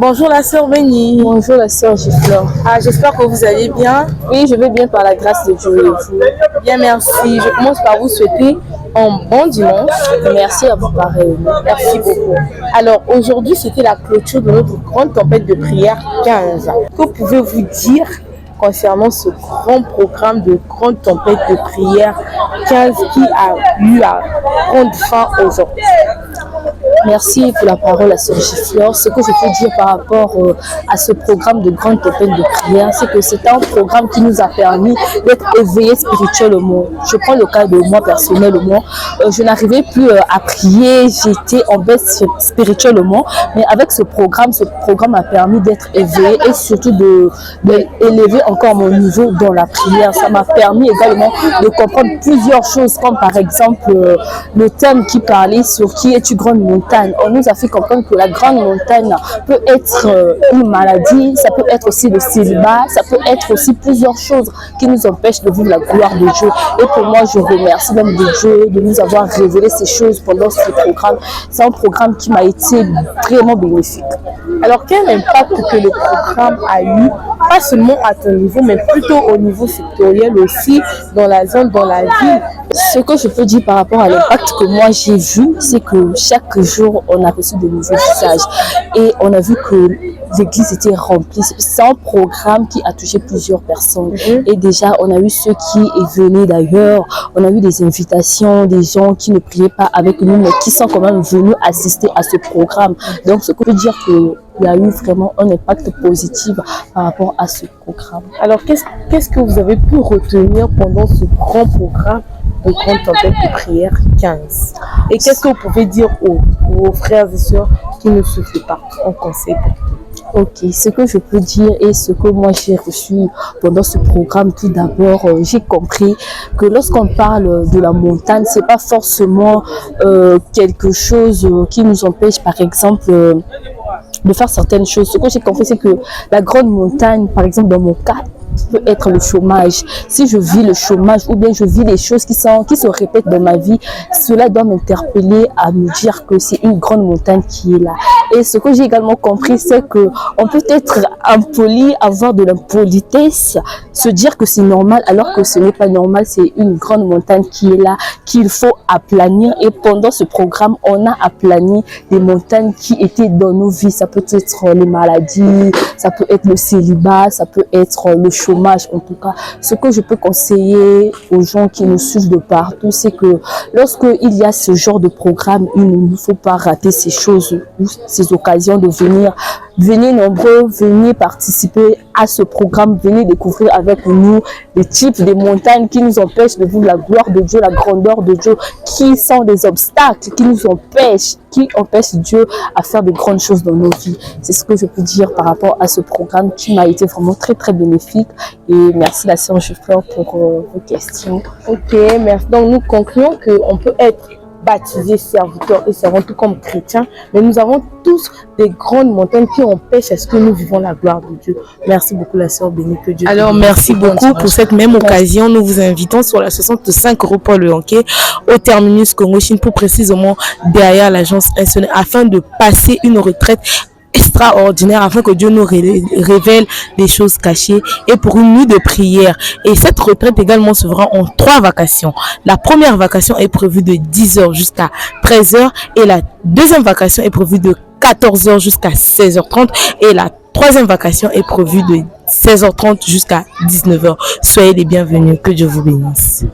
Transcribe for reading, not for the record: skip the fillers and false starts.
Bonjour la sœur Béni. Bonjour la sœur Gifleur. J'espère que vous allez bien. Oui, je vais bien par la grâce de Dieu et vous. Bien, merci. Je commence par vous souhaiter un bon dimanche. Merci à vous pareillement. Merci beaucoup. Alors aujourd'hui, c'était la clôture de notre grande tempête de prière 15. Que pouvez-vous dire concernant ce grand programme de grande tempête de prière 15 qui a eu à prendre fin aujourd'hui? Merci pour la parole à sœur Gifleur. Ce que je peux dire par rapport à ce programme de grande tempête de prière, c'est que c'est un programme qui nous a permis d'être éveillés spirituellement. Je prends le cas de moi personnellement. Je n'arrivais plus à prier, j'étais en baisse spirituellement. Mais avec ce programme a permis d'être éveillé et surtout d'élever encore mon niveau dans la prière. Ça m'a permis également de comprendre plusieurs choses, comme par exemple le thème qui parlait sur qui est une grande montagne. On nous a fait comprendre que la grande montagne peut être une maladie, ça peut être aussi le célibat, ça peut être aussi plusieurs choses qui nous empêchent de vivre la gloire de Dieu. Et pour moi, je remercie l'homme de Dieu de nous avoir révélé ces choses pendant ce programme. C'est un programme qui m'a été vraiment bénéfique. Alors, quel impact que le programme a eu, pas seulement à ton niveau, mais plutôt au niveau sectoriel aussi, dans la zone, dans la ville? Ce que je peux dire par rapport à l'impact que moi j'ai vu, c'est que chaque jour, on a reçu de nouveaux messages et on a vu que l'église était remplie. C'est un programme qui a touché plusieurs personnes. Et déjà, on a eu ceux qui venaient d'ailleurs, on a eu des invitations, des gens qui ne priaient pas avec nous, mais qui sont quand même venus assister à ce programme. Donc, ce que je peux dire que il y a eu vraiment un impact positif par rapport à ce programme. Alors, qu'est-ce que vous avez pu retenir pendant ce grand programme de grande tempête de prière 15? Et qu'est-ce que vous pouvez dire aux frères et sœurs qui ne souffrent pas en conseil? Ok, ce que je peux dire et ce que moi j'ai reçu pendant ce programme, tout d'abord, j'ai compris que lorsqu'on parle de la montagne, c'est pas forcément quelque chose qui nous empêche, par exemple, de faire certaines choses. Ce que j'ai compris, c'est que la grande montagne, par exemple dans mon cas, peut être le chômage. Si je vis le chômage ou bien je vis les choses qui se répètent dans ma vie, cela doit m'interpeller à me dire que c'est une grande montagne qui est là. Et ce que j'ai également compris, c'est que on peut être impoli, avoir de l'impolitesse, se dire que c'est normal alors que ce n'est pas normal. C'est une grande montagne qui est là, qu'il faut aplanir. Et pendant ce programme, on a aplani des montagnes qui étaient dans nos vies. Ça peut être les maladies, ça peut être le célibat, ça peut être le chômage. En tout cas, ce que je peux conseiller aux gens qui nous suivent de partout, c'est que lorsqu'il y a ce genre de programme, il ne faut pas rater ces choses ou ces occasions de venir. Venez nombreux, venez participer à ce programme, venez découvrir avec nous les types de montagnes qui nous empêchent de vivre la gloire de Dieu, la grandeur de Dieu, qui sont des obstacles, qui nous empêchent, qui empêchent Dieu à faire de grandes choses dans nos vies. C'est ce que je peux dire par rapport à ce programme qui m'a été vraiment très très bénéfique. Et merci la sœur Gifleur pour vos questions. Ok, merci. Donc nous concluons qu'on peut être baptisés, serviteurs et servants, tout comme chrétiens, mais nous avons tous des grandes montagnes qui empêchent à ce que nous vivons la gloire de Dieu. Merci beaucoup la sœur bénie, que Dieu. Alors merci beaucoup pour cette même occasion. Nous vous invitons sur la 65 rue Paul Lehanquet au terminus Congo-Chine, pour précisément derrière l'agence SN, afin de passer une retraite extraordinaire, afin que Dieu nous révèle des choses cachées, et pour une nuit de prière. Et cette retraite également se fera en 3 vacations. La première vacation est prévue de 10h jusqu'à 13h et la deuxième vacation est prévue de 14h jusqu'à 16h30 et la troisième vacation est prévue de 16h30 jusqu'à 19h. Soyez les bienvenus, que Dieu vous bénisse.